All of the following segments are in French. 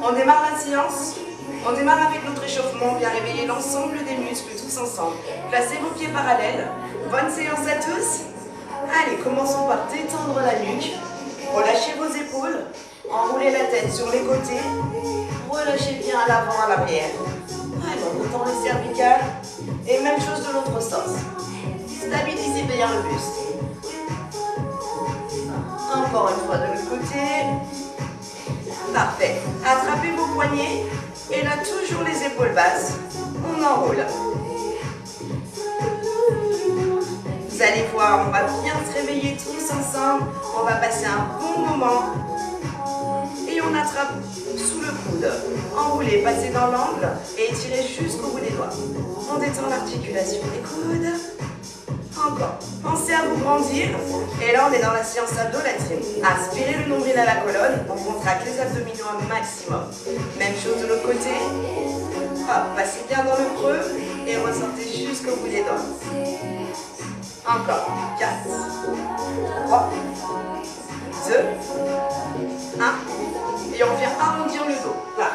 On démarre la séance. On démarre avec notre échauffement. Bien réveiller l'ensemble des muscles tous ensemble. Placez vos pieds parallèles. Bonne séance à tous. Allez, commençons par détendre la nuque. Relâchez vos épaules. Enroulez la tête sur les côtés. Relâchez bien à l'avant, à l'arrière. Allez, on détend les cervicales. Et même chose de l'autre sens. Stabilisez bien le buste. Encore une fois de l'autre côté. Parfait. Attrapez vos poignets. Et là, toujours les épaules basses. On enroule. Vous allez voir, on va bien se réveiller tous ensemble. On va passer un bon moment. Et on attrape sous le coude. Enroulez, passez dans l'angle et étirez jusqu'au bout des doigts. On détend l'articulation des coudes. Encore. Pensez à vous grandir. Et là, on est dans la séance abdo-latine. Aspirez le nombril à la colonne. On contracte les abdominaux un maximum. Même chose de l'autre côté. Hop, passez bien dans le creux et ressortez jusqu'au bout des doigts. Encore. 4, 3, 2, 1. Et on vient arrondir le dos. Là.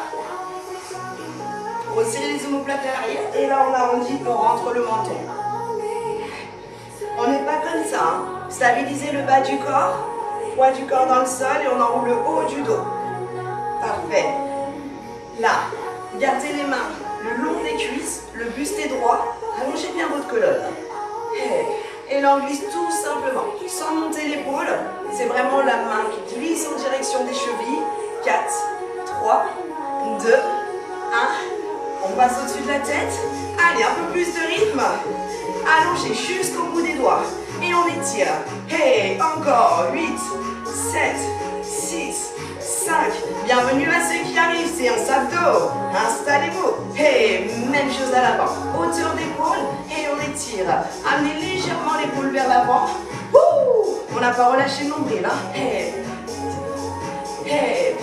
Resserrez les omoplates à l'arrière. Et là, on arrondit, on rentre le menton. On n'est pas comme ça. Hein. Stabilisez le bas du corps. Poids du corps dans le sol et on enroule le haut du dos. Parfait. Là, gardez les mains le long des cuisses. Le buste est droit. Allongez bien votre colonne. Et là, on glisse tout simplement. Sans monter l'épaule. C'est vraiment la main qui glisse en direction des chevilles. 4, 3, 2, 1. On passe au-dessus de la tête. Allez, un peu plus de rythme. Allongez jusqu'au bout des doigts. Et on étire. Hey, encore. 8, 7, 6, 5. Bienvenue à ceux qui arrivent. Séance abdos. Installez-vous. Hey, même chose à l'avant. Hauteur d'épaule. Et on étire. Amenez légèrement l'épaule vers l'avant. On n'a pas relâché le nombril. Hein? Hey. Hey.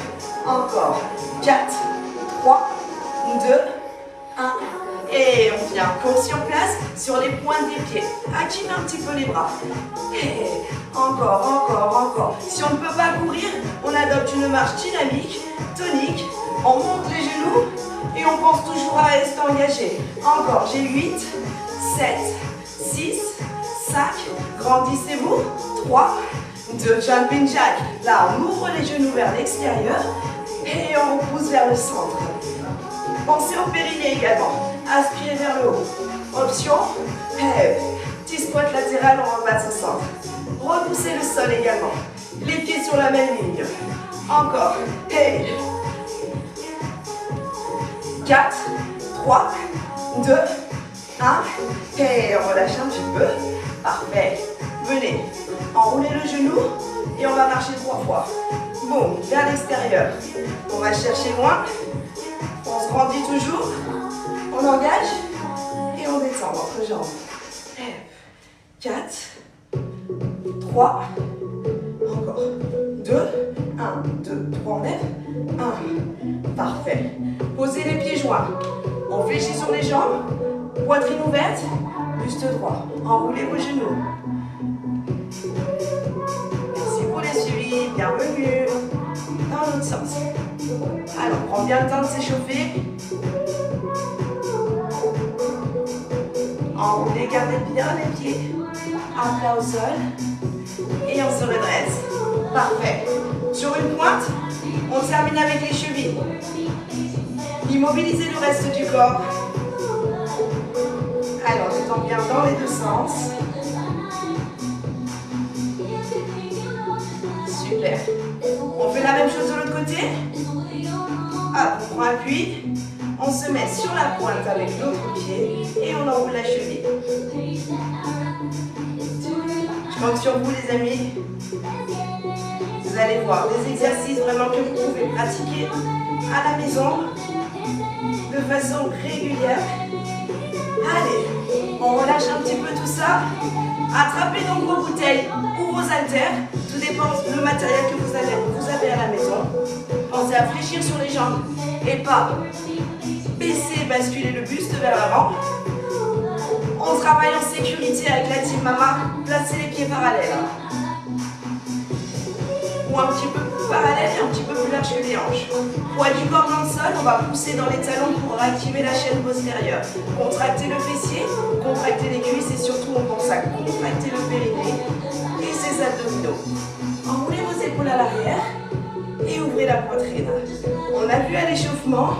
Encore. 4, 3, 2, 1. Et on vient court sur place, sur les pointes des pieds. Activez un petit peu les bras. Et encore, encore, encore. Si on ne peut pas courir, on adopte une marche dynamique, tonique. On monte les genoux et on pense toujours à rester engagé. Encore, j'ai 8, 7, 6, 5. Grandissez-vous. 3, 2, jumping jack. Là, on ouvre les genoux vers l'extérieur et on repousse vers le centre. Pensez au périnée également. Aspirez vers le haut. Option, petit squat latéral, on repasse au centre. Repoussez le sol également. Les pieds sur la même ligne. Encore. 4, 3, 2, 1. Et on relâche un petit peu. Parfait. Venez. Enroulez le genou et on va marcher 3 fois. Boum, vers l'extérieur. On va chercher loin. On se grandit toujours. On engage et on descend notre jambe. 4, 3, encore. 2, 1, 2, 3, on lève. 1, parfait. Posez les pieds joints. On fléchit sur les jambes. Poitrine ouverte, buste droit. Enroulez vos genoux. Merci pour les suivis. Bienvenue. Dans l'autre sens. Alors, prends bien le temps de s'échauffer. Enroulez, gardez bien les pieds à plat au sol. Et on se redresse. Parfait. Sur une pointe, on termine avec les chevilles. Immobilisez le reste du corps. Alors, je tends bien dans les deux sens. Super. On fait la même chose de l'autre côté. Hop, on prend appui. On se met sur la pointe avec l'autre pied et on enroule la cheville. Je compte sur vous les amis. Vous allez voir des exercices vraiment que vous pouvez pratiquer à la maison de façon régulière. Allez, on relâche un petit peu tout ça. Attrapez donc vos bouteilles ou vos haltères. Tout dépend du matériel que vous avez à la maison. Pensez à fléchir sur les jambes et pas baisser, basculer le buste vers l'avant. On travaille en sécurité avec la team Mama. Placez les pieds parallèles. Ou un petit peu parallèle et un petit peu plus large que les hanches. Poids du corps dans le sol, on va pousser dans les talons pour activer la chaîne postérieure. Contractez le fessier, contractez les cuisses et surtout on pense à contracter le périnée et ses abdominaux. Enroulez vos épaules à l'arrière et ouvrez la poitrine. On a vu à l'échauffement,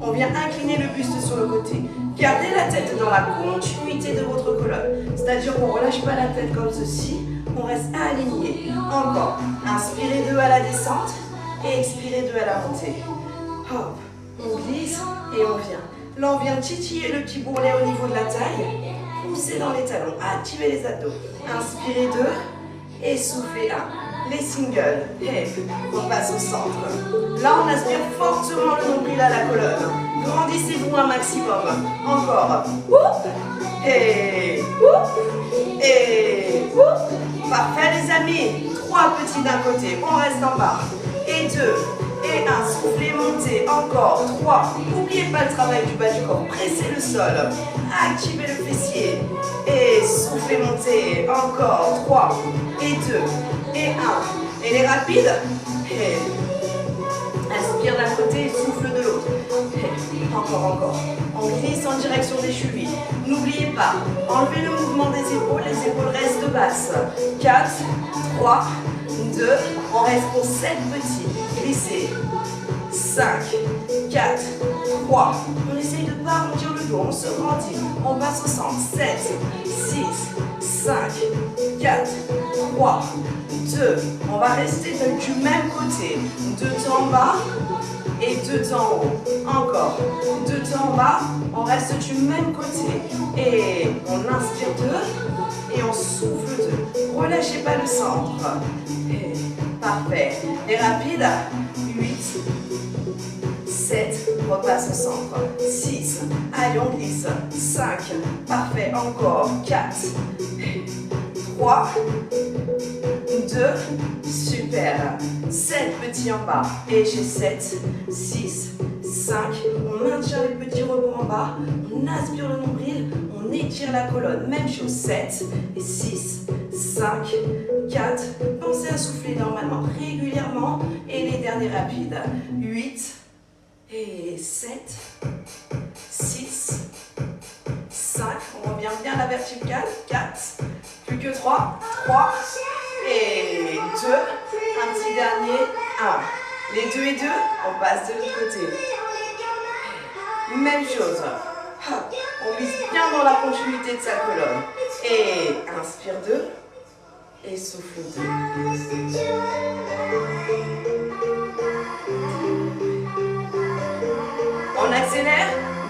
on vient incliner le buste sur le côté. Gardez la tête dans la continuité de votre colonne. C'est-à-dire qu'on ne relâche pas la tête comme ceci, on reste aligné. Encore. Inspirez 2 à la descente et expirez 2 à la montée. Hop, on glisse et on vient. Là, on vient titiller le petit bourrelet au niveau de la taille. Poussez dans les talons, activez les abdos. Inspirez 2 et soufflez 1. Les singles, et on passe au centre. Là, on aspire fortement le nombril à la colonne. Grandissez-vous un maximum. Encore. Et parfait les amis. 3 petits d'un côté, on reste en bas. Et 2, et 1, soufflez, montez. Encore 3, n'oubliez pas le travail du bas du corps. Pressez le sol, activez le fessier. Et soufflez, montez. Encore 3, et 2, et 1. Et les rapides. Et inspire d'un côté et souffle de l'autre. Encore. On glisse en direction des chevilles. N'oubliez pas, enlevez le mouvement des épaules. Les épaules restent basses. 4, 3, 2. On reste pour 7 petits. Glissez. 5, 4, 3. On essaye de ne pas arrondir le dos. On se grandit. On passe au centre. 7, 6, 5, 4, 3, 2. On va rester du même côté. 2 temps en bas et 2 temps en haut. Encore. 2 temps en bas. On reste du même côté. Et on inspire 2 et on souffle 2. Relâchez pas le centre. Et parfait. Les rapides. 8, 7, on repasse au centre. 6, allez on glisse. 5, parfait, encore. 4, 3, 2, super. 7 petits en bas. Et j'ai 7, 6, 5. On maintient les petits rebonds en bas. On aspire le nombril. On étire la colonne. Même chose. 7 et 6, 5, 4. Pensez à souffler normalement, régulièrement. Et les derniers rapides. 8 et 7, 6, 5. On revient bien à la verticale. 4, plus que 3, 3 et 2. Un petit dernier. 1. Les 2 et 2, on passe de l'autre côté. Même chose. On glisse bien dans la continuité de sa colonne. Et inspire 2 et souffle 2. On accélère,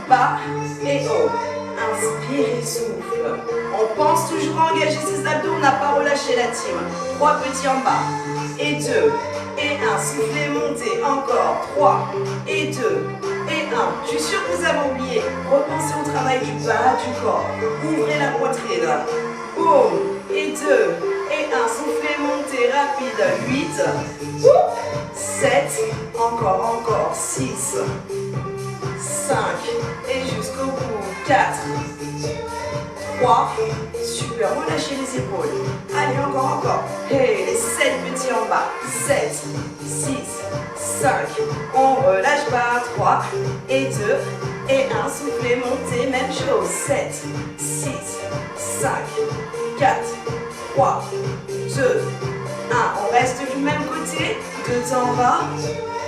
bas et haut. Inspire et souffle. On pense toujours à engager ses abdos, on n'a pas relâché la team. 3 petits en bas. Et 2 et 1. Soufflez, montez. Encore. 3 et 2 et 1. Je suis sûre que vous avez oublié. Repensez au travail du bas du corps. Ouvrez la poitrine. Boum. Et 2 et 1. Soufflez, montez. Rapide. 8, 7. Encore. 6, 5. Et jusqu'au bout. 4, 3. Super. Relâchez les épaules. Allez, encore. Et les 7 petits en bas. 7, 6, 5. On relâche pas. 3 et 2 et 1. Soufflez, montez. Même chose. 7, 6, 5, 4, 3, 2, 1. On reste du même côté. 2 temps en bas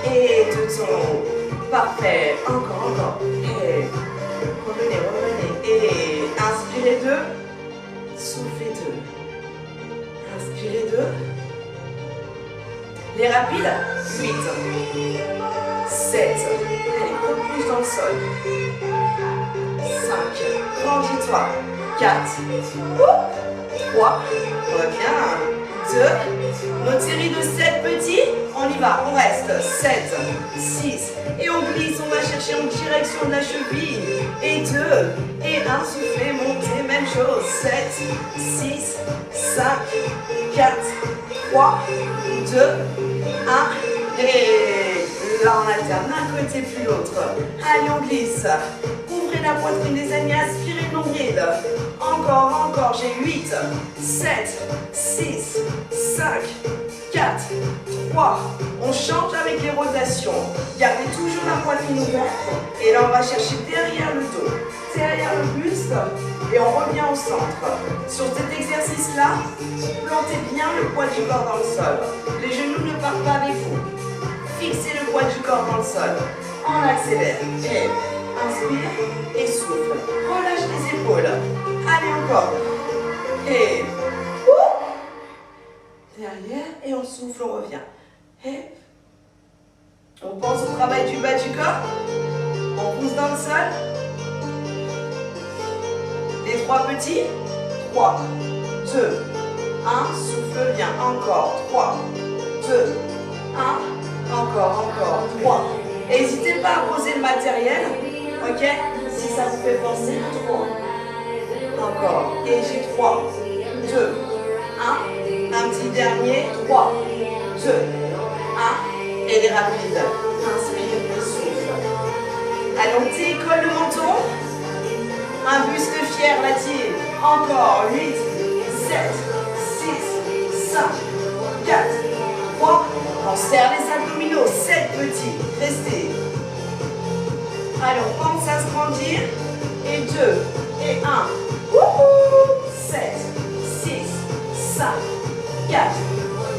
et 2 temps en haut. Parfait. Encore. Et revenez. Et inspirez 2. Soufflez 2. Inspirez 2. Les rapides. 8, 7. Allez, repousse dans le sol. 5. Grandis-toi. 4. 3. On va bien. 2. Notre série de 7 petits. On y va. On reste. 7, 6. Et on glisse. On va chercher en direction de la cheville. Et 2. Et 1. Soufflez, montez. Même chose. 7, 6, 5, 4, 3, 2, 1. Et là, on alterne d'un côté puis l'autre. Allez, on glisse. Ouvrez la poitrine des amis. Aspirez le nombril. Encore. J'ai 8, 7, 6, 5, 4, 4, 3. On change avec les rotations. Gardez toujours la poitrine ouverte. Et là, on va chercher derrière le dos, derrière le buste. Et on revient au centre. Sur cet exercice-là, plantez bien le poids du corps dans le sol. Les genoux ne partent pas avec vous. Fixez le poids du corps dans le sol. On accélère. Et inspire et souffle. Relâche les épaules. Allez encore. Et derrière et on souffle, on revient. Et on pense au travail du bas du corps. On pousse dans le sol. Les 3 petits. 3, 2, 1. Souffle bien. Encore. 3, 2, 1. Encore. 3. N'hésitez pas à poser le matériel. Ok? Si ça vous fait penser. 3. Encore. Et j'ai 3, 2, 1. Un petit dernier. 3, 2, 1. Et les rapides. Inspire et souffle. Allons, décolle le menton. Un buste fier, Mathilde. Encore. 8, 7, 6, 5, 4, 3. On serre les abdominaux. 7 petits. Restez. Allez, on pense à se grandir. Et 2, et 1. 7, 6, 5, 4,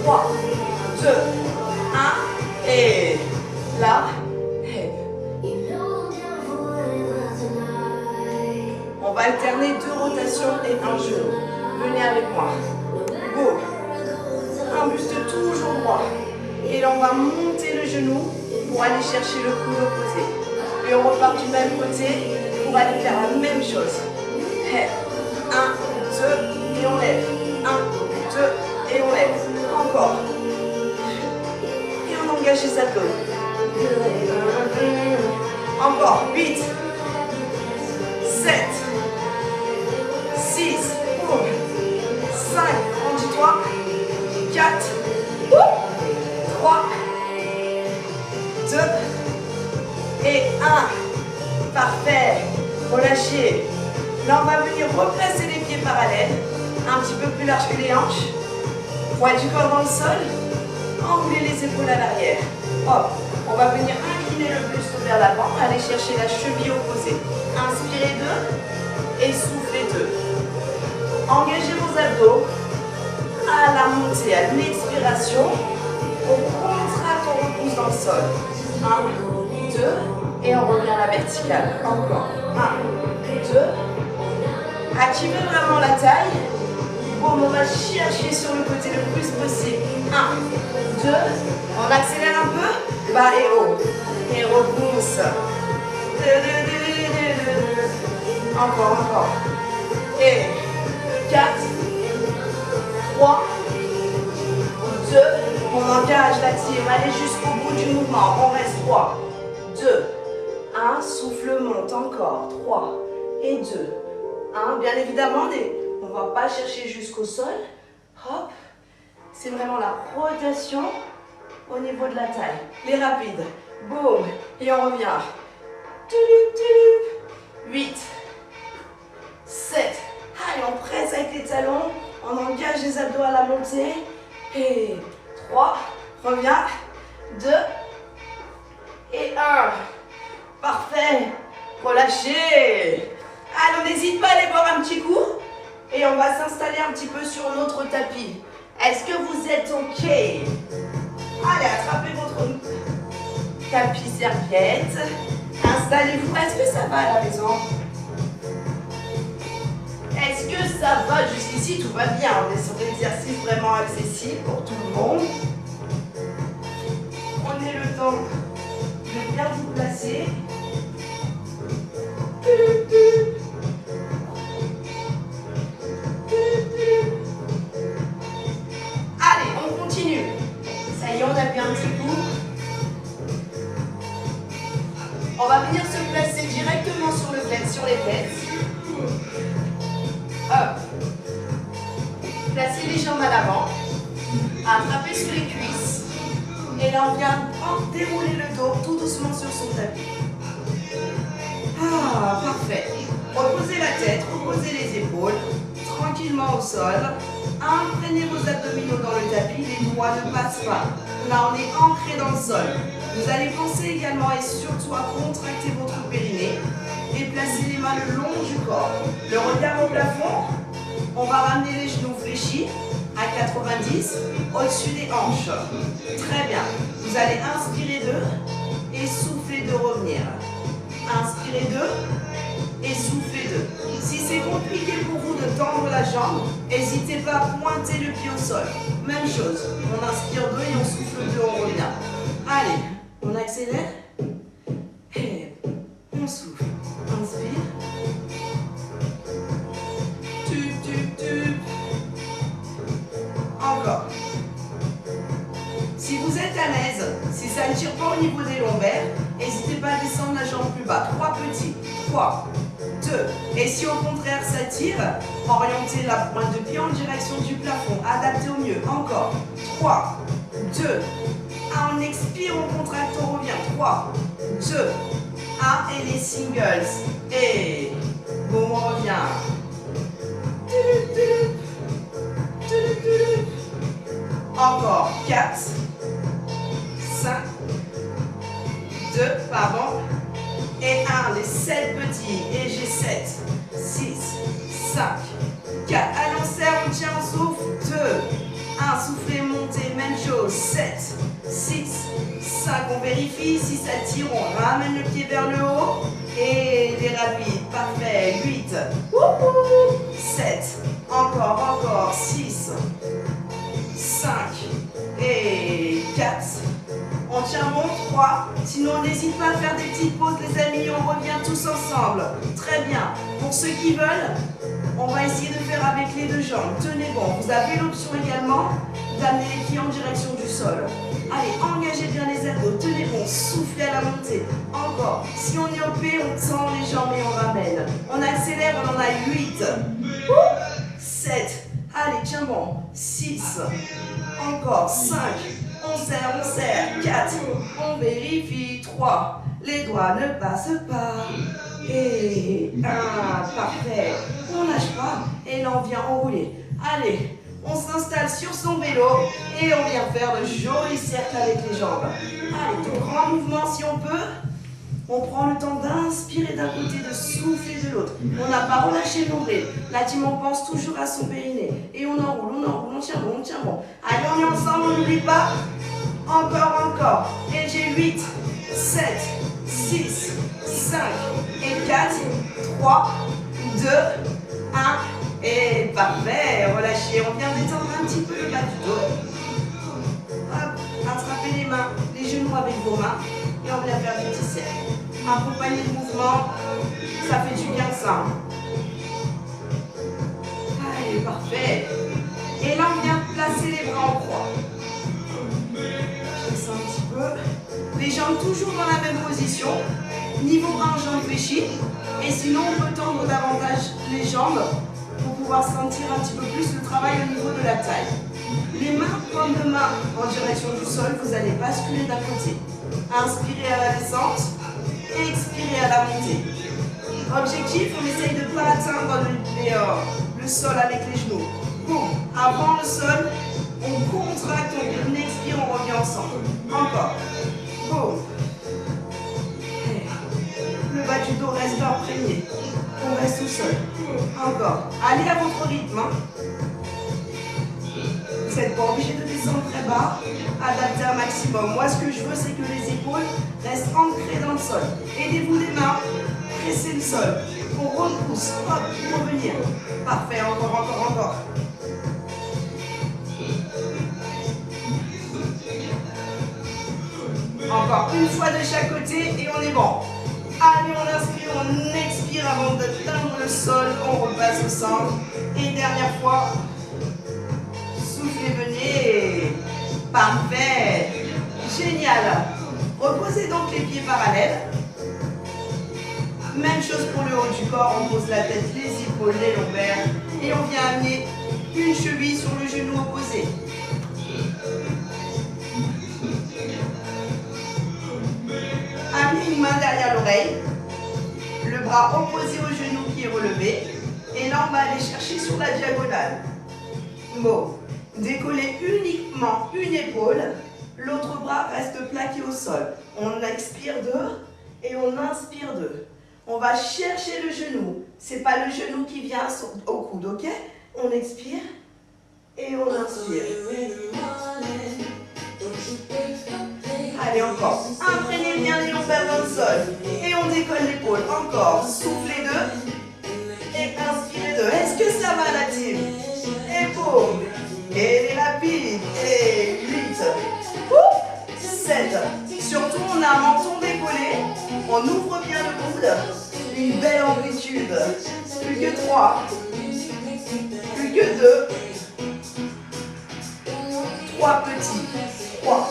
3, 2, 1. Et là, on va alterner 2 rotations et un genou. Venez avec moi. Go. Un buste toujours droit. Et là, on va monter le genou pour aller chercher le coude opposé. Et on repart du même côté pour aller faire la même chose. 1, 2, et on lève. 1, 2, et on lève. Encore. Et on engage les abdos. Encore. 8, 7, 6, 5, grandis-toi. 4, 3, 2, et 1. Parfait. Relâchez. Là, on va venir replacer les pieds parallèles, un petit peu plus large que les hanches. Poids du corps dans le sol. Enroulez les épaules à l'arrière. Hop. On va venir incliner le buste vers l'avant, aller chercher la cheville opposée. Inspirez 2 et soufflez 2. Engagez vos abdos à la montée, à l'expiration. On contracte, on repousse dans le sol. 1, 2, et on revient à la verticale. Encore. 1, 2. Activez vraiment la taille. Bon, on va chercher sur le côté le plus possible. 1, 2. On accélère un peu. Bas et haut. Et repousse. Encore. Et 4, 3, 2. On engage la tire. Allez jusqu'au bout du mouvement. On reste 3, 2, 1. Souffle monte. Encore. 3 et 2. 1. Bien évidemment, on ne va pas chercher jusqu'au sol. Hop. C'est vraiment la rotation au niveau de la taille. Les rapides. Boum. Et on revient. 8, 7. Allez, on presse avec les talons. On engage les abdos à la montée. Et 3. Reviens. 2. Et 1. Parfait. Relâchez. Allez, on n'hésite pas à aller boire un petit coup. Et on va s'installer un petit peu sur notre tapis. Est-ce que vous êtes OK? Allez, attrapez votre tapis serviette. Installez-vous. Est-ce que ça va à la maison? Est-ce que ça va jusqu'ici? Tout va bien. On est sur des exercices vraiment accessibles pour tout le monde. Prenez le temps de bien vous placer. Allez, on continue. Ça y est, on a fait un petit coup. On va venir se placer directement sur les fesses. Hop. Placez les jambes à l'avant. Attrapez sous les cuisses. Et là, on vient dérouler le dos tout doucement sur son tapis. Ah, parfait. Reposez la tête, reposez les épaules. Tranquille. tranquillement au sol. Imprégnez vos abdominaux dans le tapis, les doigts ne passent pas. Là, on est ancré dans le sol. Vous allez penser également et surtout à contracter votre périnée et placer les mains le long du corps. Le regard au plafond, on va ramener les genoux fléchis à 90 au-dessus des hanches. Très bien. Vous allez inspirer 2 et souffler 2, revenir. Inspirez 2 et soufflez 2. Si c'est compliqué pour vous de tendre la jambe, n'hésitez pas à pointer le pied au sol. Même chose. On inspire 2 et on souffle 2, on revient. Allez, on accélère. Et on souffle. Inspire. Tup, tup, tup. Encore. Si vous êtes à l'aise, si ça ne tire pas au niveau des lombaires, n'hésitez pas à descendre la jambe plus bas. 3 petits. 3, 2. Et si au contraire ça tire, orientez la pointe de pied en direction du plafond. Adaptez au mieux. Encore. 3, 2. 1. On expire, on contracte, on revient. 3, 2, 1. Et les singles. Et bon, on revient. Encore. 4, 5, 2, pardon. Et 1, les 7 petits. Et j'ai 7, 6, 5, 4. Allez, on serre, on tient, on souffle. 2, 1, soufflez, montez, même chose. 7, 6, 5. On vérifie. Si ça tire, on ramène le pied vers le haut. Et les rapides. Parfait. 8, 7. Encore. 6, 5 et 4. On tient bon, 3. Sinon, n'hésite pas à faire des petites pauses, les amis. On revient tous ensemble. Très bien. Pour ceux qui veulent, on va essayer de faire avec les 2 jambes. Tenez bon. Vous avez l'option également d'amener les pieds en direction du sol. Allez, engagez bien les abdos. Tenez bon. Soufflez à la montée. Encore. Si on est au pied, on tend les jambes et on ramène. On accélère, on en a 8. 7. Allez, tiens bon. 6. Encore. 5. On serre. 4. On vérifie. 3. Les doigts ne passent pas. Et 1. Parfait. On lâche pas. Et là, on vient enrouler. Allez. On s'installe sur son vélo et on vient faire de jolis cercles avec les jambes. Allez, tout grand mouvement si on peut. On prend le temps d'inspirer d'un côté, de souffler de l'autre. On n'a pas relâché le nombril. La team, on pense toujours à son périnée. Et on enroule, on tient bon. Allez, on est ensemble, on n'oublie pas. Encore. Et j'ai 8, 7, 6, 5 et 4, 3, 2, 1. Et parfait, relâchez. On vient détendre un petit peu le bas du dos. Hop, attrapez les mains, les genoux avec vos mains. Et on vient faire des petits cercles. Accompagnez le mouvement, ça fait du bien ça. Allez, parfait. Et là, on vient placer les bras en croix. Je descends un petit peu. Les jambes toujours dans la même position. Niveau 1, jambes fléchies. Et sinon, on peut tendre davantage les jambes pour pouvoir sentir un petit peu plus le travail au niveau de la taille. Les mains, pointe de main en direction du sol, vous allez basculer d'un côté. Inspirez à la descente, expirez à la montée. Objectif, on essaye de ne pas atteindre le sol avec les genoux. Boum. Avant le sol, on contracte, on expire, on revient ensemble. Encore. Boum. Le bas du dos reste imprégné. On reste au sol. Encore. Allez à votre rythme. Vous n'êtes pas obligé de descendre très bas. Adaptez un maximum. Moi, ce que je veux, c'est que les épaules restent ancrées dans le sol. Aidez-vous les mains. Pressez le sol. On repousse. Hop, pour revenir. Parfait. Encore. Encore une fois de chaque côté et on est bon. Allez, on inspire, on expire avant d'atteindre le sol. On repasse au centre. Et dernière fois. Soufflez, venez. Parfait. Génial. Reposez donc les pieds parallèles. Même chose pour le haut du corps. On pose la tête, les épaules, les lombaires. Et on vient amener une cheville sur le genou opposé. Amenez une main derrière l'oreille. Le bras opposé au genou qui est relevé. Et Et là, on va aller chercher sur la diagonale. Bon. Décoller uniquement une épaule. L'autre bras reste plaqué au sol. On expire 2 et on inspire 2. On va chercher le genou. Ce n'est pas le genou qui vient au coude, ok? On expire et on inspire. Allez, encore. Imprégnez bien les lombaires dans le sol. Et on décolle l'épaule. Encore. Soufflez 2. Et inspirez 2. Est-ce que ça va, la team? Et boum. Et les rapides. Et 8. 7. Surtout, on a un menton décollé. On ouvre bien le coude. Une belle amplitude. Plus que 3. Plus que 2. 3 petits. 3.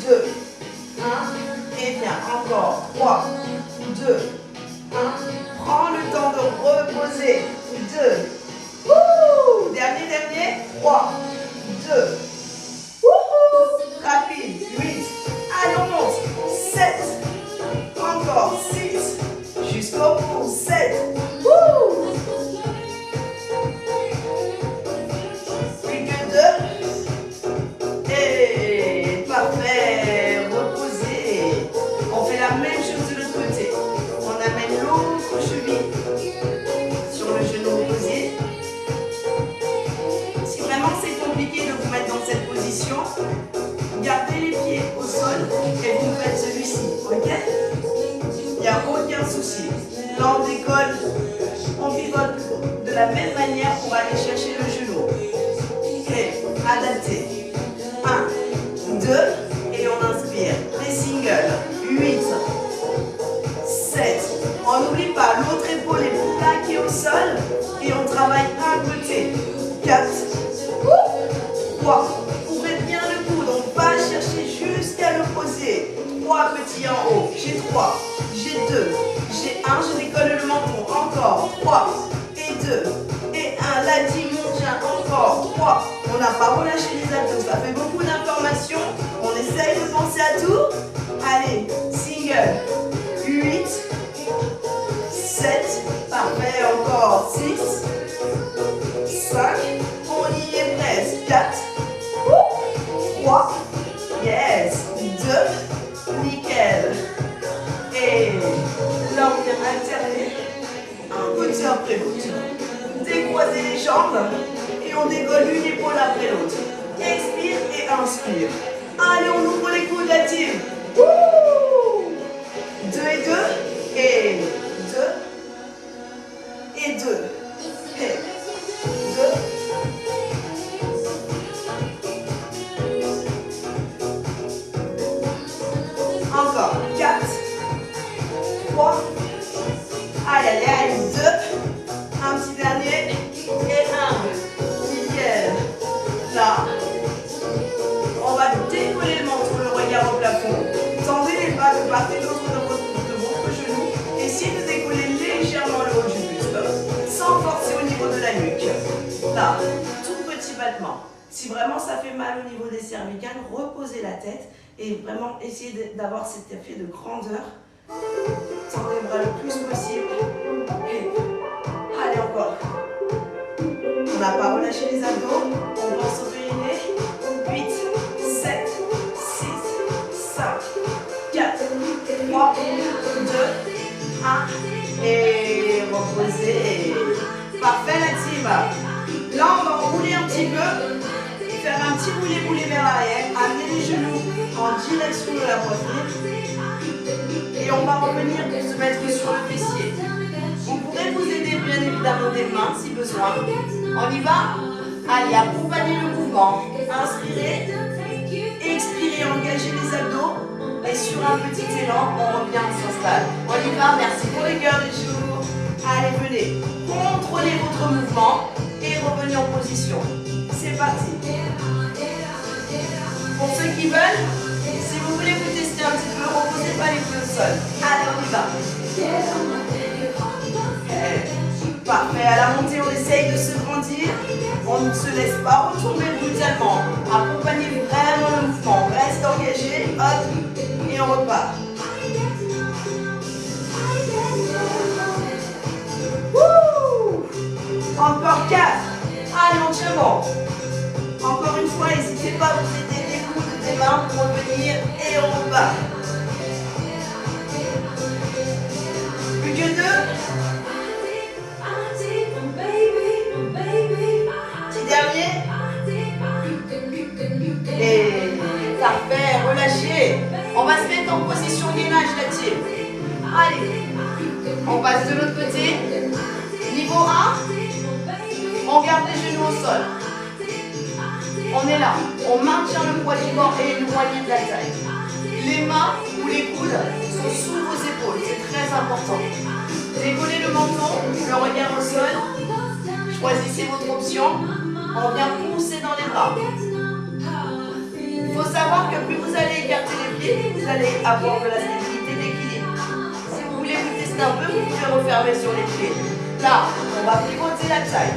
2. 1. Et bien, encore. 3. 2. 1. Prends le temps de reposer. 2. Ouh. Dernier. 3. 2. Ouh. Rapide. 8. Allez, on monte. 7. Encore. 6. Jusqu'au bout. 7. Ouh. Plus que 2. Et parfait. Reposez. On fait la même chose de l'autre côté. On amène l'autre cheville sur le genou opposé. Si vraiment c'est compliqué de vous mettre dans cette position, gardez les pieds au sol et vous faites celui-ci, ok? Il n'y a aucun souci. Là, on décolle, on pivote de la même manière pour aller chercher le genou. Et adapté. 1, 2, et on inspire. Les singles. 8, 7. On n'oublie pas, l'autre épaule est plaquée au sol et on travaille un côté. 4, 3. Ouvrez bien le coude, on va chercher jusqu'à l'opposé. 3 petits en haut. J'ai 3, j'ai 2, j'ai 1, je décolle le menton. Encore 3 et 2 et 1. La dimension, encore 3. On n'a pas relâché les abdos, ça fait beaucoup d'informations. On essaye de penser à tout. Allez, single. 8, 7, parfait, encore 6, 5, on y est presque. 4, 3, yes, 2, nickel. Et là, on vient alterner un côté après l'autre. Décroisez les jambes et on décolle une épaule après l'autre. Expire et inspire. Allez, on ouvre les coudes, la team. 2 et 2 et 2 et 2 et 2. Encore 4, 3. Allez, allez, allez, 2. Un petit dernier et 1. Nickel. Là, on va décoller le menton, le regard au plafond. Tendez les bras de part et d'autre de votre genou. Essayez de décoller légèrement le haut du buste, sans forcer au niveau de la nuque. Là, tout petit battement. Si vraiment ça fait mal au niveau des cervicales, reposez la tête et vraiment essayez d'avoir cet effet de grandeur. Tendez les bras le plus possible. Et allez, encore. On n'a pas relâché les abdos. On pense au périnée. 8, 7, 6, 5, 4, 3, 2, 1. Et reposez. Parfait, la team. Là, on va rouler un petit peu. Faire un petit boulet vers l'arrière. Amener les genoux en direction de la poitrine. Et on va revenir pour se mettre sur le fessier. Vous pourrez vous aider bien évidemment des mains si besoin. On y va? Allez, accompagnez le mouvement. Inspirez, expirez, engagez les abdos. Et sur un petit élan, on revient, on s'installe. On y va, merci pour les cœurs du jour. Allez, venez, contrôlez votre mouvement et revenez en position. C'est parti. Pour ceux qui veulent, si vous voulez vous tester un petit peu, reposez pas les pieds au sol. Allez, on y va. Parfait, à la montée, on essaye de se grandir. On ne se laisse pas retomber brutalement. Accompagnez vraiment le mouvement. Reste engagé, hop, et on repart. Wouh! tient bon. Encore une fois, n'hésitez pas à vous aider des coudes, des mains pour revenir et on repart. Plus que 2. Petit dernier. Et parfait, relâchez. On va se mettre en position gainage la team. Allez, on passe de l'autre côté. Niveau 1, on garde les genoux au sol. On est là, on maintient le poids du corps et éloigné de la taille. Les mains ou les coudes sont sous vos épaules, c'est très important. Décollez le menton, le regard au sol. Choisissez votre option. On vient pousser dans les bras. Il faut savoir que plus vous allez écarter les pieds, vous allez avoir de la stabilité d'équilibre. Si vous voulez vous tester un peu, vous pouvez refermer sur les pieds. Là, on va pivoter la taille.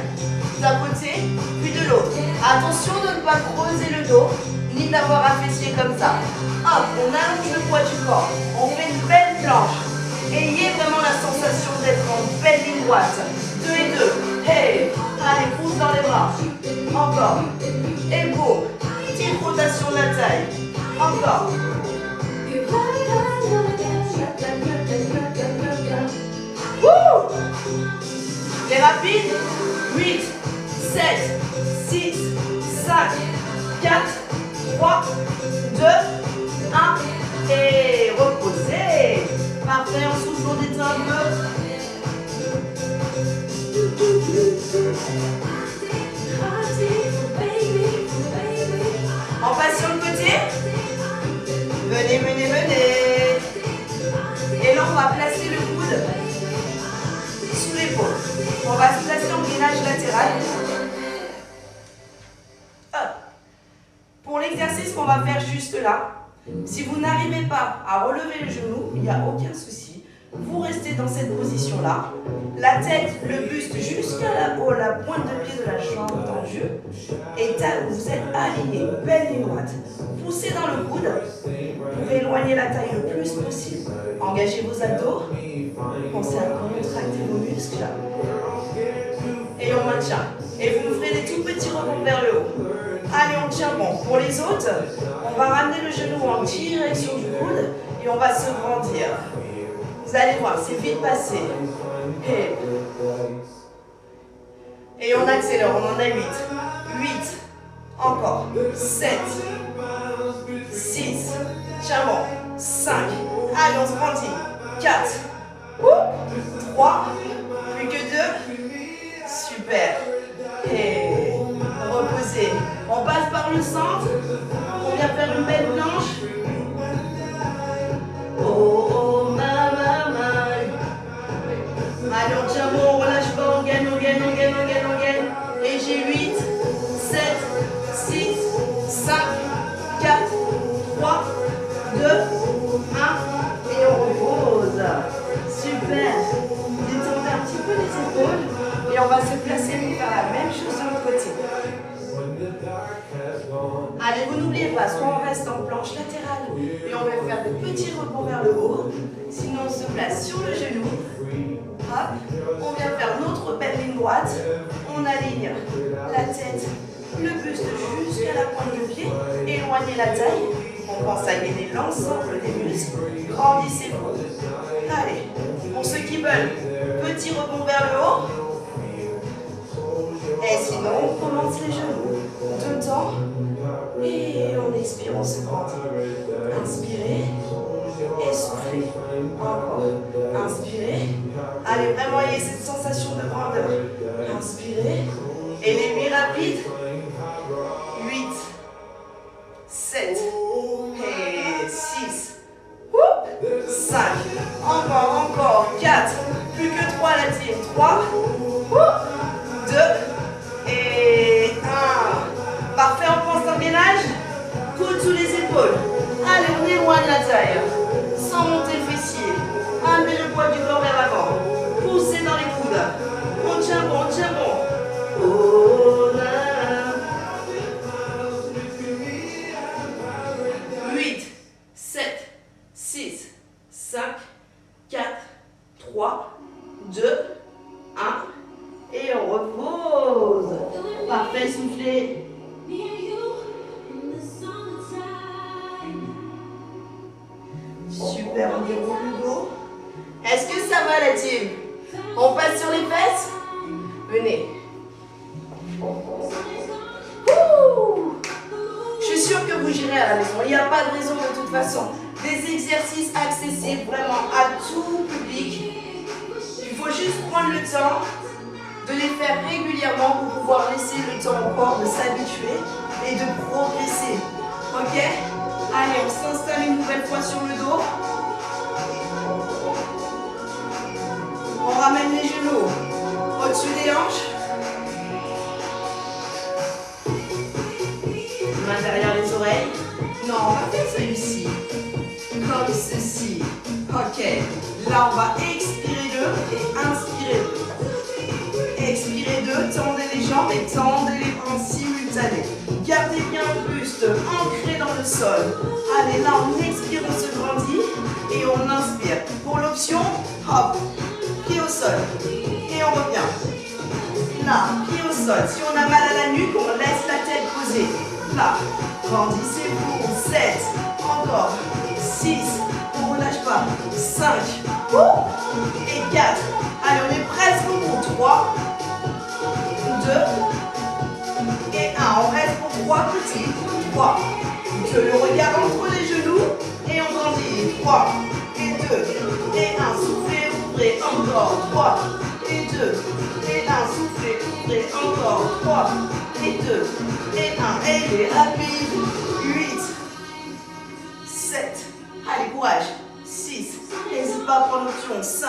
D'un côté, puis de l'autre. Attention de ne pas creuser le dos, ni d'avoir un fessier comme ça. Hop, on allonge le poids du corps. On fait une belle planche. Ayez vraiment la sensation d'être en belle ligne droite. 2 et 2. Hey, allez, pousse dans les bras. Encore. Épaule. Petite rotation de la taille. Encore. Wouh! Les rapides. 8, 7, 6, 5, 4, 3, 2, 1. Et reposez. Parfait, on souffle, on détend un peu. On passe sur le côté. Venez, venez, venez. Et là, on va placer le coude sous l'épaule. On va se placer en gainage latéral. Hop. Pour l'exercice qu'on va faire juste là, si vous n'arrivez pas à relever le genou, il n'y a aucun souci. Vous restez dans cette position-là. La tête, le buste jusqu'à la pointe de pied de la jambe tendue. Et vous êtes aligné, belle ligne droite. Poussez dans le coude pour éloigner la taille le plus possible. Engagez vos abdos. Pensez à contracter vos muscles. Et on maintient. Et vous me ferez des tout petits rebonds vers le haut. Allez, on tient bon. Pour les autres, on va ramener le genou en direction du coude et on va se grandir. Vous allez voir, c'est vite passé. Et on accélère, on en a 8. 8. Encore. 7. 6. Tiens bon. 5. Allez, on se grandit. 4. 3. Plus que 2. Super. Et reposez. On passe par le centre. On vient faire une belle planche. Oh, ma. Allez, on tient bon, on relâche pas, on gagne. Et j'ai 8, 7, 6, 5, 4, 3, 2, 1. Et on repose. Super. Détendez un petit peu les épaules. Et on va se placer pour faire la même chose de l'autre côté. Allez, vous n'oubliez pas, soit on reste en planche latérale et on va faire des petits rebonds vers le haut. Sinon, on se place sur le genou. Hop, on vient faire notre belle ligne droite. On aligne la tête, le buste jusqu'à la pointe de pied. Éloignez la taille. On pense à gainer l'ensemble des muscles. Grandissez-vous. Allez, pour ceux qui veulent, petit rebond vers le haut. Et sinon, on commence les genoux. 2 temps. Et on expire, on se grandit. Inspirez. Et soufflez. Encore. Inspirez. Allez, vraiment, ayez cette sensation de grandeur. Inspirez. Et les 8 rapides. 8. 7. Et 6. 5. Encore. 4. Plus que 3 la team. 3. 2. Et 1. Parfait, on pense en gainage. Coude sous les épaules. Allez, on éloigne la taille. Sans monter le fessier. Amenez le poids du corps vers l'avant. Poussez dans les coudes. On tient bon. Oh là. 8, 7, 6, 5, 4, 3, 2, 1. Et on repose. Parfait, soufflez. Super, on déroule le dos. Est-ce que ça va la team? On passe sur les fesses? Venez. Ouh. Je suis sûre que vous gérez à la maison. Il n'y a pas de raison de toute façon. Des exercices accessibles vraiment à tout public. Il faut juste prendre le temps de les faire régulièrement pour pouvoir laisser le temps au corps de s'habituer et de progresser. Ok? Allez, on s'installe une nouvelle fois sur le dos. On ramène les genoux au-dessus des hanches. Main derrière les oreilles. Non, on va faire celui-ci. Comme ceci. Ok. Là, on va expirer 2 et inspirer 2. Expirer 2, tendez les jambes et tendez les bras en simultané. Gardez bien le buste ancré dans le sol. Allez, là, on expire, on se grandit et on inspire. Pour l'option, hop, pied au sol. Et on revient. Là, pied au sol. Si on a mal à la nuque, on laisse la tête posée. Là, grandissez-vous. 7, encore. 6, on ne relâche pas. 5, et 4. Allez, on est presque au bout. 3, 2, et 1. On reste pour 3 petits. 3, 2. Le regard entre les genoux et on grandit. 3, et 2, et 1. Soufflez, ouvrez. Encore. 3, et 2, et 1. Soufflez, ouvrez. Encore. 3, et 2, et 1. Et les rapides. 8, 7. Allez, courage. 6. N'hésite pas à prendre l'option. 5.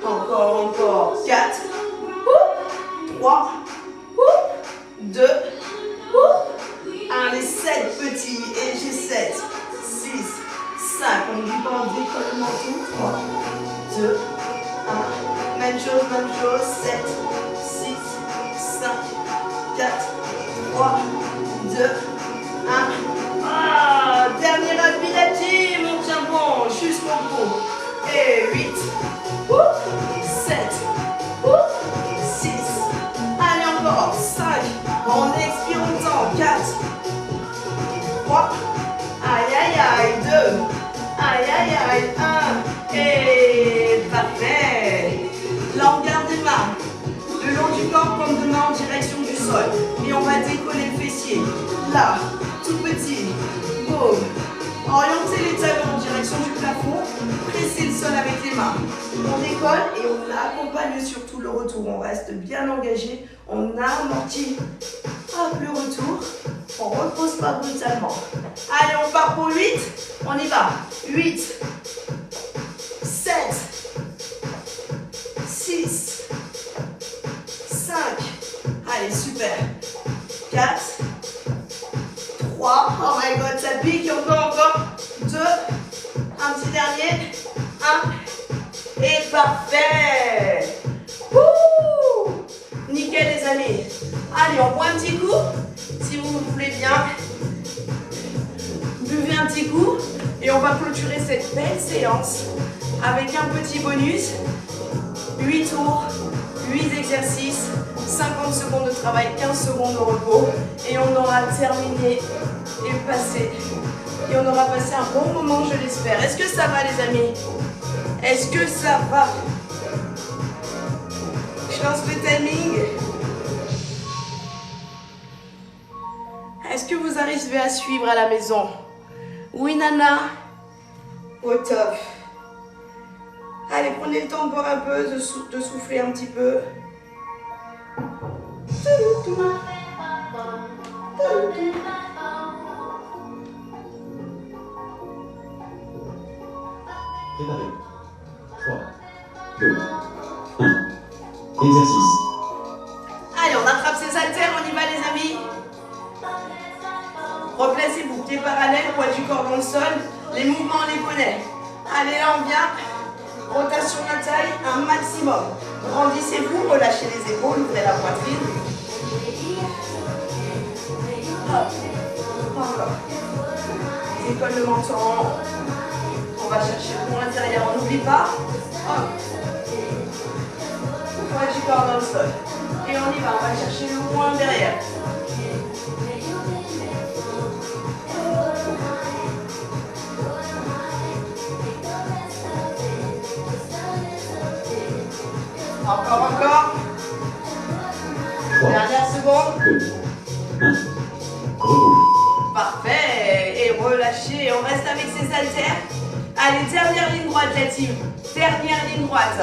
Encore. 4. 3. 2. 1. Les 7 petits. Et j'ai 7. 6. 5. On ne dit pas, on décolle le menton. 3. 2. 1. Même chose. 7. 6. 5. 4. 3. 2. 1. Ah, dernier rapide à team, on tient bon jusqu'au bout. Et 8, 7, 6, allez encore, 5, on expire longtemps, 4, 3, aïe, 2, aïe, 1, et parfait. Là on garde les mains le long du corps comme de main en direction du sol. Et on va décoller le fessier, là. Tout petit, boum. Orientez les talons en direction du plafond. Pressez le sol avec les mains. On décolle et on accompagne surtout le retour. On reste bien engagé. On amortit hop, le retour. On ne repose pas brutalement. Allez, on part pour 8. On y va. 8, 7, 6, 5. Allez, super. 4. 3, oh my god, ça pique, encore, 2, un petit dernier, 1, et parfait. Ouh, nickel les amis. Allez, on boit un petit coup, si vous voulez bien. Buvez un petit coup, et on va clôturer cette belle séance avec un petit bonus. 8 tours, 8 exercices, 50 secondes de travail, 15 secondes de repos, et on aura terminé et on aura passé un bon moment, je l'espère. Est-ce que ça va les amis? Est-ce que ça va? Je lance le timing. Est-ce que vous arrivez à suivre à la maison? Oui Nana? Au top. Allez, prenez le temps de boire un peu, de souffler un petit peu. Préparez. 3, 2, 1. Exercice. Allez, on attrape ses haltères, on y va les amis. Replacez-vous, pieds parallèles, poids du corps dans le sol. Les mouvements, on les connaît. Allez, là on vient. Rotation de la taille, un maximum. Grandissez-vous, relâchez les épaules, ouvrez la poitrine. Hop. Encore. Décolle le menton. On va chercher le point intérieur, on n'oublie pas. Hop. Poids du corps dans le sol. Et on y va, on va chercher le point derrière. Encore. 3, Dernière seconde. 2, 1. Repos. Parfait. Et relâchez. On reste avec ces haltères. Allez, dernière ligne droite, la team. Dernière ligne droite.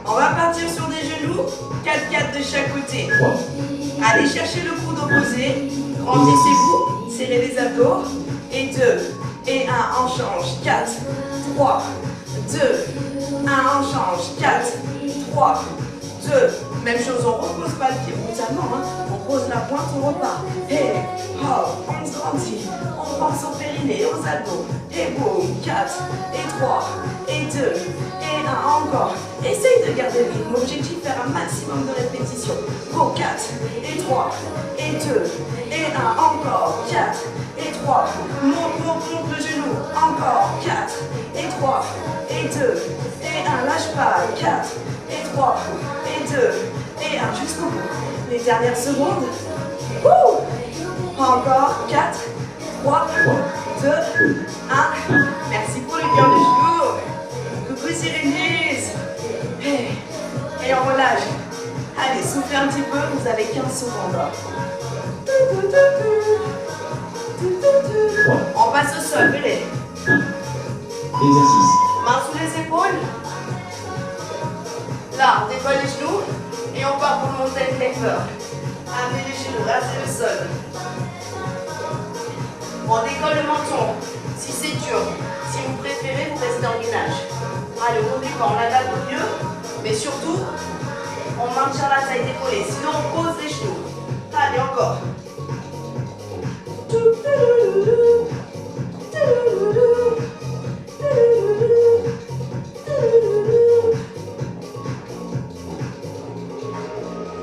On va partir sur des genoux. 4-4 de chaque côté. 3, Allez chercher le coude opposé. Grandissez-vous. Serrez les abdos. Et 2. Et 1. On change. 4, 3, 2, 1. On change. 4, 3, 2. Même chose, on repose pas le pied brutalement. On pose la pointe, on repart. Et hop, on se grandit. On pense au périnée, aux abdos. Et boum, 4, et 3, et 2, et 1. Encore. Essaye de garder le rythme. Objectif, faire un maximum de répétitions. Go, 4, et 3, et 2, et 1. Encore. 4, et 3. Monte le genou. Encore. 4, et 3, et 2, et 1. Lâche pas. 4, et 3, et 2, et 1. Jusqu'au bout. Les dernières secondes. Wouh! Encore. 4, 3, 2, 1. Merci pour le cœur de jour. Coucou Cyrénise. Et on relâche. Allez, soufflez un petit peu. Vous avez 15 secondes. On passe au sol. Venez. 1. Exercice. Mains sous les épaules. Là, on décolle les genoux. Et on part pour le mountain climber. Amenez les genoux, rasez le sol. On décolle le menton. Si c'est dur, si vous préférez, vous restez en gainage. Allez, on n'oublie pas, on adapte au mieux. Mais surtout, on maintient la taille décollée. Sinon, on pose les genoux. Allez, encore.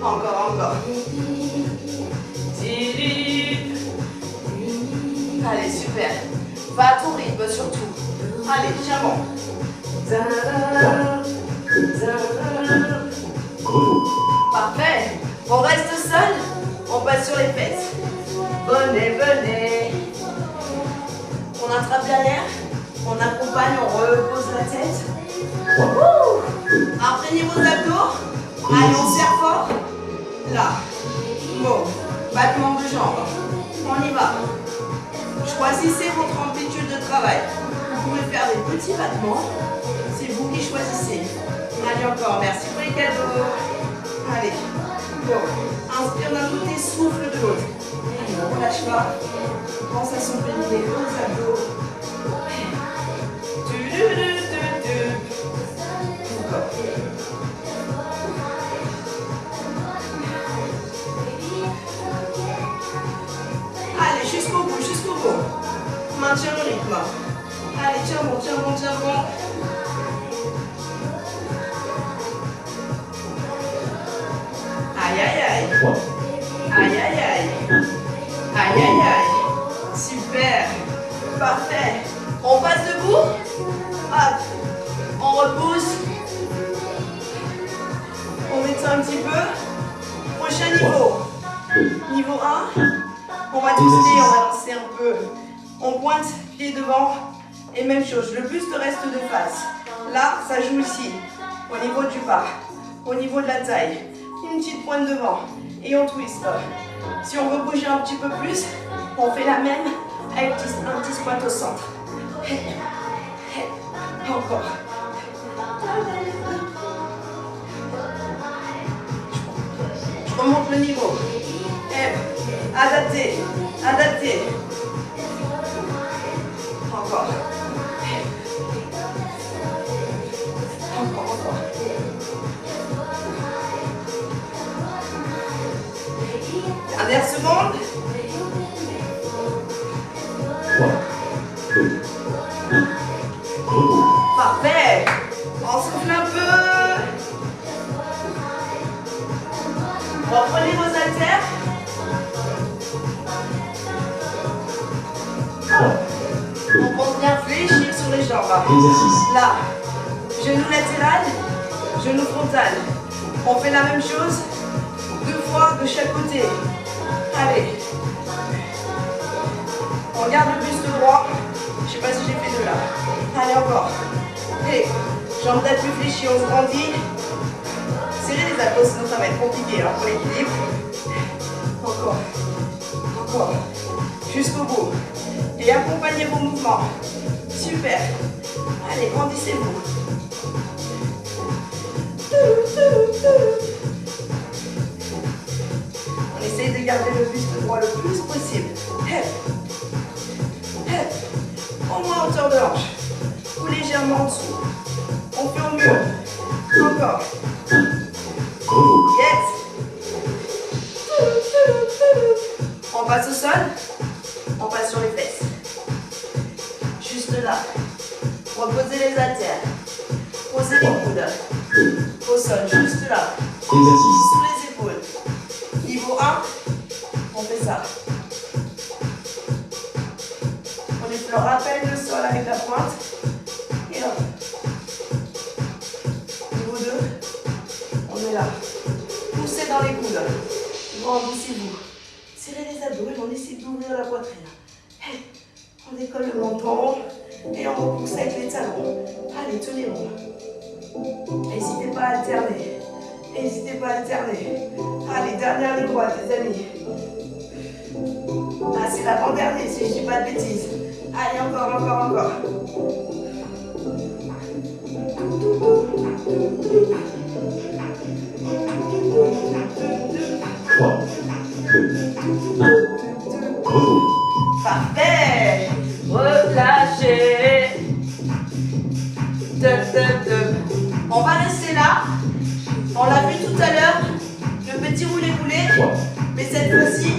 Encore. Allez, super. Va à ton rythme surtout. Allez, tiens bon. Repos. Parfait. On reste seul. On passe sur les fesses. Venez. On attrape derrière. On accompagne, on repose la tête. 3, Imprégnez vos abdos. Allez, on serre fort. Là. Bon. Battement de jambes. On y va. Choisissez votre amplitude de travail. Vous pouvez faire des petits battements. C'est vous qui choisissez. Allez, encore. Merci pour les cadeaux. Allez. Bon. Inspire d'un côté, souffle de l'autre. Allez, on ne relâche pas. Pense à son périnée, aux abdos. Encore. Allez, jusqu'au bout. Maintiens le rythme. Allez, tiens bon. Aïe. 3, Aïe. Super. Parfait. On passe debout. Hop. On repousse. On étend un petit peu. Prochain niveau. 2, Niveau 1. On va twister, on va lancer un peu. On pointe, pied devant. Et même chose, le buste reste de face. Là, ça joue ici. Au niveau du bas. Au niveau de la taille. Une petite pointe devant. Et on twist. Si on veut bouger un petit peu plus, on fait la même avec un petit squat au centre. Encore. Je remonte le niveau. Adapté. Encore. Dernière seconde. 3, 2, 1. Repos. Parfait. On souffle un peu. Reprenez vos haltères. 3, 2, On pense bien fléchir sur les jambes. exercice. Là, genou latéral, genou frontal. On fait la même chose 2 fois de chaque côté. Allez. On garde le buste droit. Je ne sais pas si j'ai fait 2 là. Allez, encore. Et jambes d'appui fléchies, on se grandit. Serrez les abdos, sinon ça va être compliqué hein, pour l'équilibre. Encore. Encore. Jusqu'au bout. Et accompagnez vos mouvements. Super. Allez, grandissez-vous. On essaye de garder le buste droit le plus possible. Head. Head. Au moins à hauteur de hanche. Ou légèrement en dessous. On fait au mieux. Encore. Yes. On passe au sol. On passe sur les fesses. Juste là. Reposez les haltères. Posez les coudes. Au sol, juste là. Exercice. Sous les épaules. Niveau 1, on fait ça. On effleure à peine le sol avec la pointe. Et hop. Niveau 2, on est là. Poussez dans les coudes. Grandissez-vous. Serrez les abdos et on essaie d'ouvrir la poitrine. On décolle le menton et on repousse avec les talons. Allez, tenez bon. N'hésitez pas à alterner. N'hésitez pas à alterner. Allez, dernière ligne droite, les amis. Ah, c'est l'avant-dernier, si je ne dis pas de bêtises. Allez, encore, encore, encore. Trois, deux, un. Repos. Parfait. Relâchez. On va rester là. On l'a vu tout à l'heure. Le petit roulé-roulé. Trois, Mais cette fois-ci,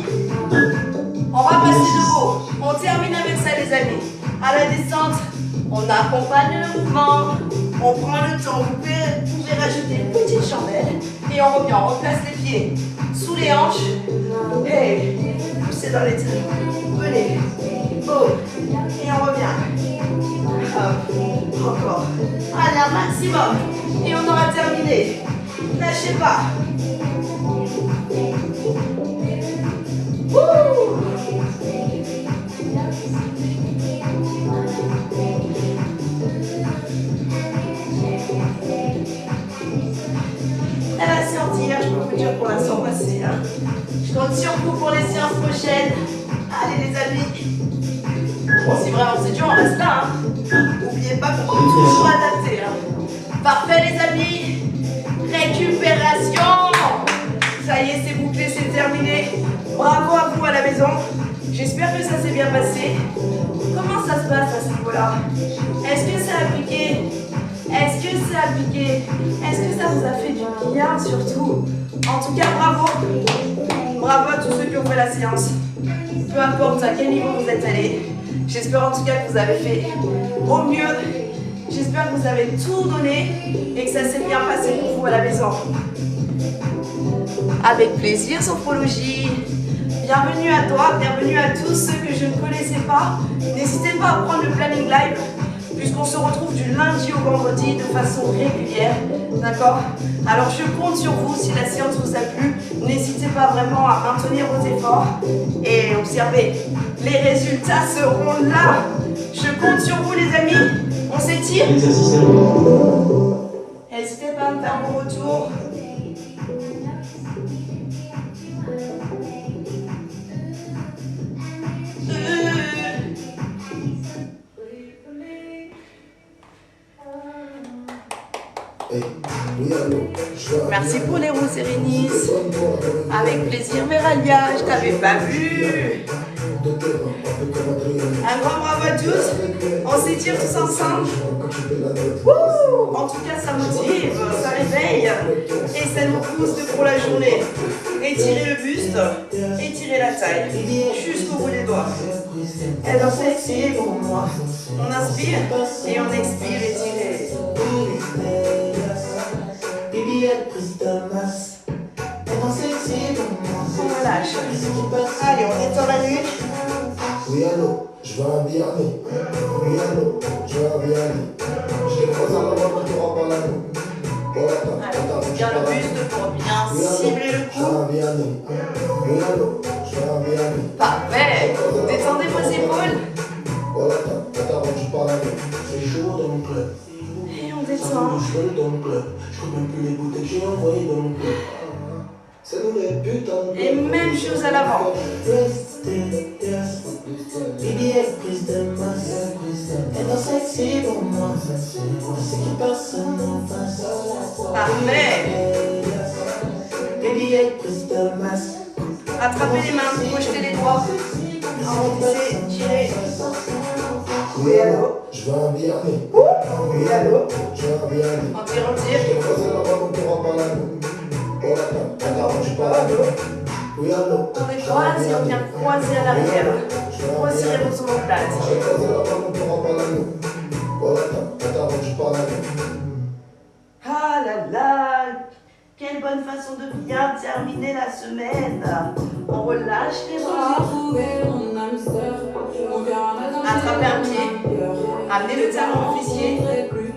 on va passer de haut. On termine avec ça, les amis. À la descente, on accompagne le mouvement. On prend le temps. Vous pouvez rajouter une petite chandelle. Et on revient. On replace les pieds sous les hanches. Et poussez dans les talons. Venez. Oh. Et on revient. Hop. Encore. Allez, un maximum. Et on aura terminé. Lâchez pas. Wouh. Elle va sortir, je peux vous dire pour l'instant passer. Hein. Je compte sur vous pour les séances prochaines. Allez les amis. Si vraiment c'est dur, on reste là. Hein. N'oubliez pas qu'on peut toujours adapter. Hein. Parfait les amis. Récupération. Ça y est, c'est bouclé, c'est terminé. Bravo à vous à la maison. J'espère que ça s'est bien passé. Comment ça se passe à ce niveau-là? Est-ce que ça a piqué? Est-ce que ça a piqué? Est-ce que ça vous a fait du bien surtout? En tout cas, bravo. Bravo à tous ceux qui ont fait la séance. Peu importe à quel niveau vous êtes allés. J'espère en tout cas que vous avez fait au mieux. J'espère que vous avez tout donné et que ça s'est bien passé pour vous à la maison. Avec plaisir, Sophrologie. Bienvenue à toi, bienvenue à tous ceux que je ne connaissais pas. N'hésitez pas à prendre le planning live, puisqu'on se retrouve du lundi au vendredi de façon régulière. D'accord? Alors je compte sur vous, si la séance vous a plu, n'hésitez pas vraiment à maintenir vos efforts et observez. Les résultats seront là. Je compte sur vous les amis. On s'étire. Exercice terminé. N'hésitez pas à me faire vos retours. Merci pour les roses Sérénis. Avec plaisir, Méralia, je t'avais pas vu. Un grand bravo à tous. On s'étire tous ensemble. Wouh, en tout cas, ça motive, ça réveille et ça nous booste pour la journée. Étirez le buste, étirez la taille jusqu'au bout des doigts. Et donc, c'est pour moi. On inspire et on expire, étirez. On relâche. Allez, on étend la nuque. Oui, allô, je vais à Vianney. Oui, allô, je vais à Vianney. Je te croise à la voix quand tu rentres par la nuit. Allez, bien le buste pour bien cibler le cou. descend. Je veux dans le club. Je compte même plus les bouteilles que j'ai envoyées dans mon club. C'est nous les putains de Et même chose à l'avant. BBS, prise de masse. Et dans sexy pour moi. C'est qui personne en face. Parfait. BBS, prise de masse. Attrapez les mains, projetez les doigts. Enfoncez, tirez. Oui, allô, je veux un Vianney. Oui, allô, je veux un Vianney. On tire, on Je tire. te pose la main, on pourra pas la nous. Oh, attends, je parle à nous. Oui, allô. On est croise et on vient croiser à l'arrière. Resserrez vos omoplates. Je te pose la main, on pourra pas la nous. Oh, attends, je parle à nous. Ah là là, quelle bonne façon de bien terminer la semaine. On relâche les bras. Attrapez un pied. Amenez le talon au fessier.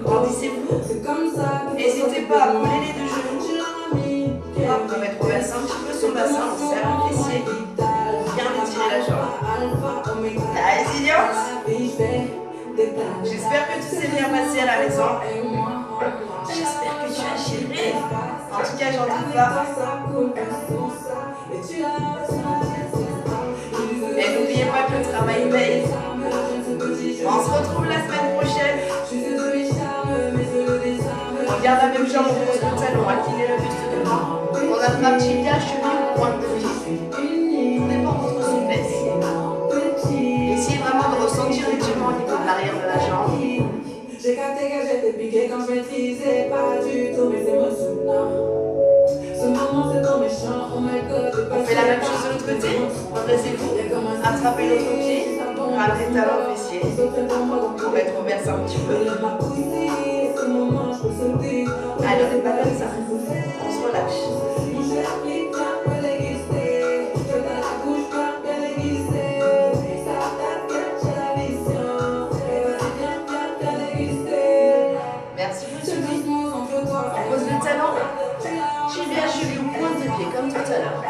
Grandissez-vous. N'hésitez pas à coller les deux genoux. Hop, on rétroverse un petit peu son bassin. On serre le fessier. Bien étirer la jambe. La résilience. J'espère que tout s'est bien passé à la maison. J'espère que tu as géré. En tout cas, j'en doute pas. Et n'oubliez pas que le travail paye. On se retrouve la semaine prochaine. On garde la même jambe, on pose le talon, inclinez le buste devant. On attrape tibia, cheville ou pointe de pied. Tout dépend de votre souplesse. Essayez vraiment de ressentir l'étirement au niveau de l'arrière de la jambe. J'ai capté que j'étais piqué quand je maîtrisais pas du tout, mais c'est mon souvenir. Ce moment c'est trop méchant, oh my god. On fait la même chose de l'autre côté. Redressez-vous. Attrapez l'autre pied. Ramenez le talon au fessier. On rétroverse un petit peu. Allez, on n'est pas comme ça. On se relâche. Merci pour le suivi. On pose le talon. Tibia, cheville ou pointe de pied, comme tout à l'heure.